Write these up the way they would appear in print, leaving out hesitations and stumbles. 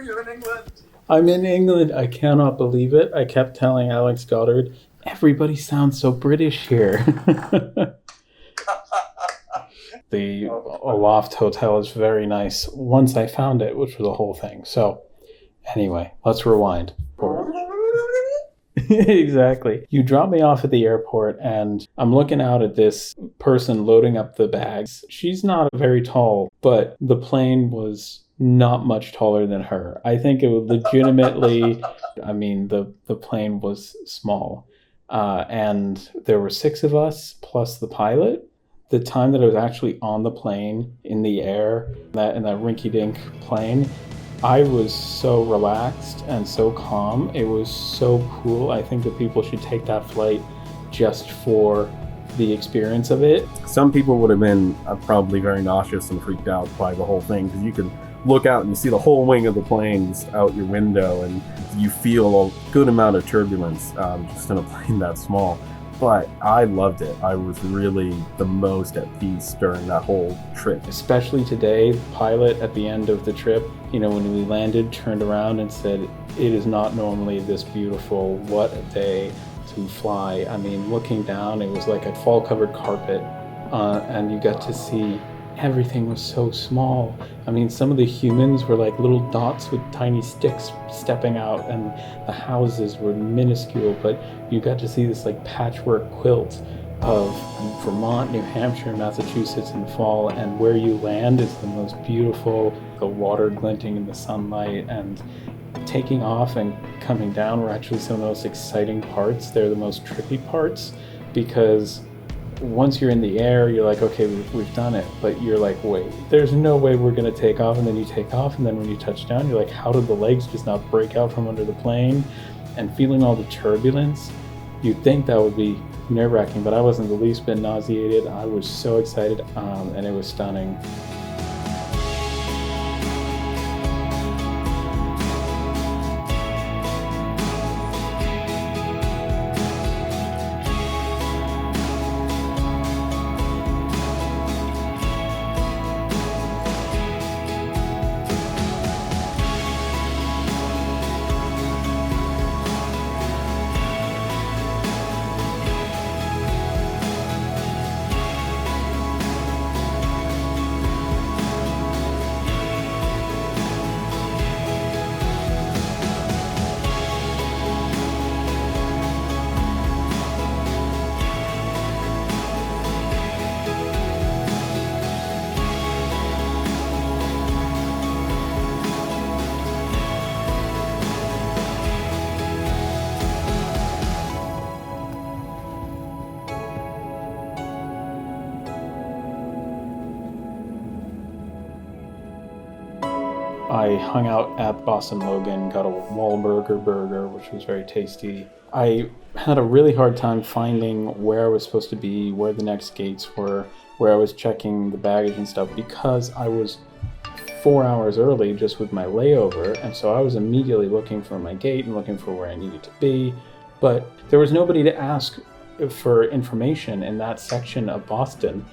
You're in England. I'm in England. I cannot believe it. I kept telling Alex Goddard, everybody sounds so British here. The Aloft Hotel is very nice once I found it, which was a whole thing. So anyway, let's rewind. Exactly. You drop me off at the airport and I'm looking out at this person loading up the bags. She's not very tall, but the plane was not much taller than her. I think it would legitimately, the plane was small. And there were 6 of us plus the pilot. The time that I was actually on the plane in the air, in that rinky-dink plane, I was so relaxed and so calm. It was so cool. I think that people should take that flight just for the experience of it. Some people would have been probably very nauseous and freaked out by the whole thing, because you can look out and you see the whole wing of the planes out your window and you feel a good amount of turbulence just in a plane that small. But I loved it. I was really the most at peace during that whole trip. Especially today, the pilot at the end of the trip, when we landed, turned around and said, it is not normally this beautiful. What a day to fly. I mean, looking down, it was like a fall-covered carpet, and you got to see everything was so small. I mean, some of the humans were like little dots with tiny sticks stepping out, and the houses were minuscule, but you got to see this like patchwork quilt of Vermont, New Hampshire, Massachusetts in fall, and where you land is the most beautiful, the water glinting in the sunlight, and taking off and coming down were actually some of the most exciting parts. They're the most trippy parts, because once you're in the air, you're like, okay, we've done it. But you're like, wait, there's no way we're going to take off. And then you take off. And then when you touch down, you're like, how did the legs just not break out from under the plane? And feeling all the turbulence, you'd think that would be nerve-wracking. But I wasn't the least bit nauseated. I was so excited, and it was stunning. I hung out at Boston Logan, got a Wahlburger burger, which was very tasty. I had a really hard time finding where I was supposed to be, where the next gates were, where I was checking the baggage and stuff, because I was 4 hours early just with my layover, and so I was immediately looking for my gate and looking for where I needed to be, but there was nobody to ask for information in that section of Boston,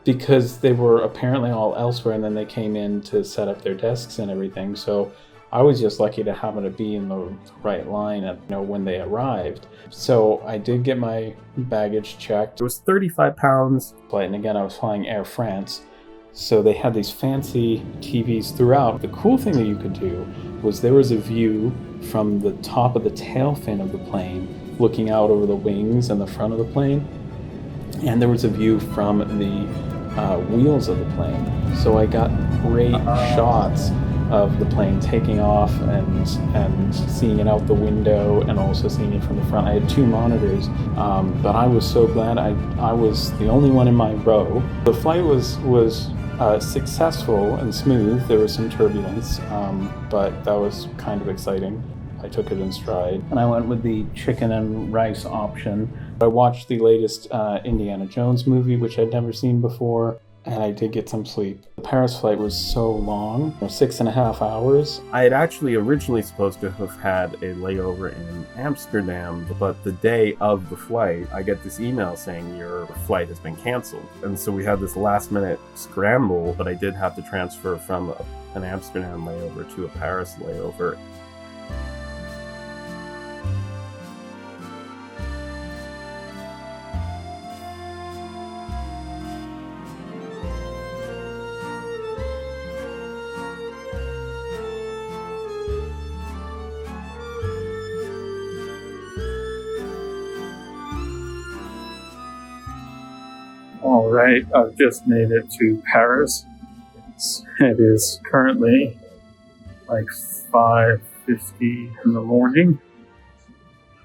because they were apparently all elsewhere, and then they came in to set up their desks and everything. So I was just lucky to happen to be in the right line at when they arrived. So I did get my baggage checked. It was 35 pounds. And again, I was flying Air France. So they had these fancy TVs throughout. The cool thing that you could do was there was a view from the top of the tail fin of the plane looking out over the wings and the front of the plane. And there was a view from the wheels of the plane. So I got great shots of the plane taking off and seeing it out the window and also seeing it from the front. I had 2 monitors, but I was so glad I was the only one in my row. The flight was successful and smooth. There was some turbulence, but that was kind of exciting. I took it in stride. And I went with the chicken and rice option. I watched the latest Indiana Jones movie, which I'd never seen before, and I did get some sleep. The Paris flight was so long, 6.5 hours. I had actually originally supposed to have had a layover in Amsterdam, but the day of the flight, I get this email saying your flight has been canceled. And so we had this last minute scramble, but I did have to transfer from an Amsterdam layover to a Paris layover. All right, I've just made it to Paris. It is currently like 5:50 in the morning,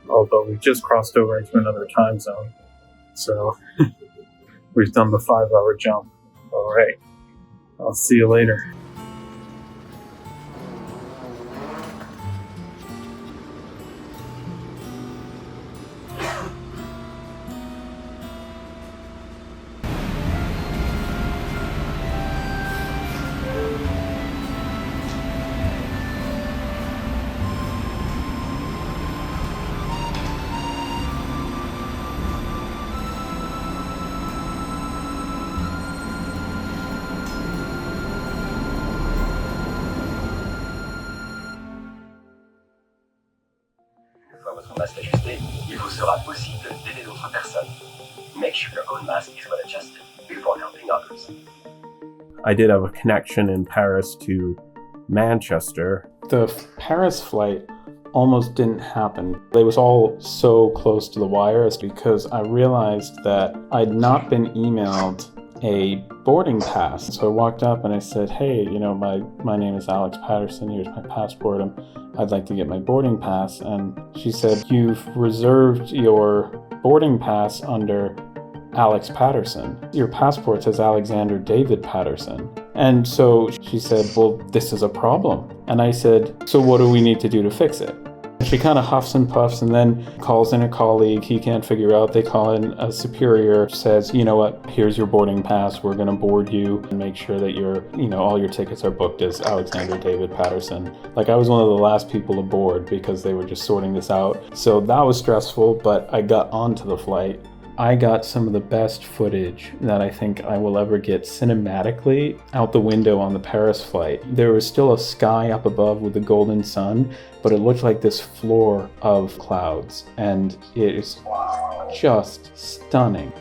although we just crossed over into another time zone. So we've done the 5-hour jump. All right, I'll see you later. Votre masque ajusté, il vous sera possible d'aider d'autres personnes. Make sure your own mask is well adjusted before helping others. I did have a connection in Paris to Manchester. The Paris flight almost didn't happen. It was all so close to the wire because I realized that I'd not been emailed a boarding pass. So I walked up and I said, hey, my name is Alex Patterson, here's my passport, I'd like to get my boarding pass. And she said, you've reserved your boarding pass under Alex Patterson. Your passport says Alexander David Patterson. And so she said, well, this is a problem. And I said, so what do we need to do to fix it? She kind of huffs and puffs and then calls in a colleague he can't figure out. They call in a superior, says, you know what, here's your boarding pass. We're going to board you and make sure that all your tickets are booked as Alexander David Patterson. Like, I was one of the last people aboard because they were just sorting this out. So that was stressful, but I got onto the flight. I got some of the best footage that I think I will ever get cinematically out the window on the Paris flight. There was still a sky up above with the golden sun, but it looked like this floor of clouds, and it is just stunning.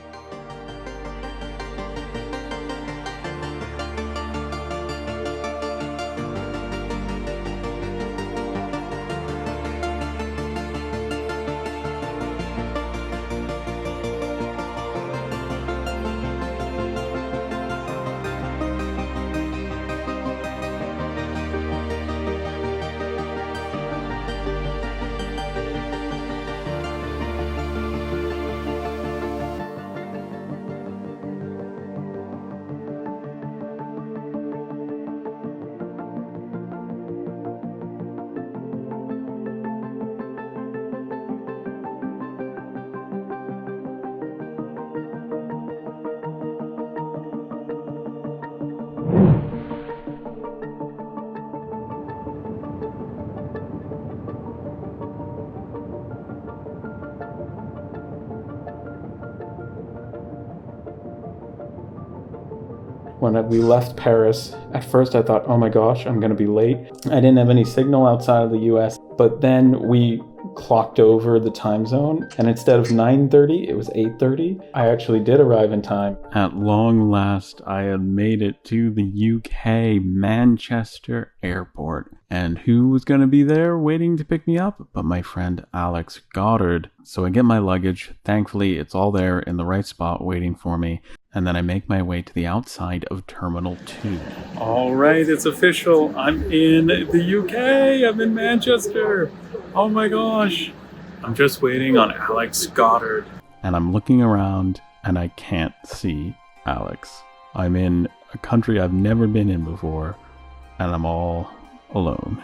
When we left Paris, at first I thought, oh my gosh, I'm going to be late. I didn't have any signal outside of the US, but then we clocked over the time zone, and instead of 9:30, it was 8:30. I actually did arrive in time. At long last, I had made it to the UK Manchester airport. And who was going to be there waiting to pick me up but my friend Alex Goddard. So I get my luggage. Thankfully, it's all there in the right spot waiting for me. And then I make my way to the outside of Terminal 2. All right, it's official. I'm in the UK. I'm in Manchester. Oh my gosh. I'm just waiting on Alex Goddard. And I'm looking around and I can't see Alex. I'm in a country I've never been in before and I'm all alone.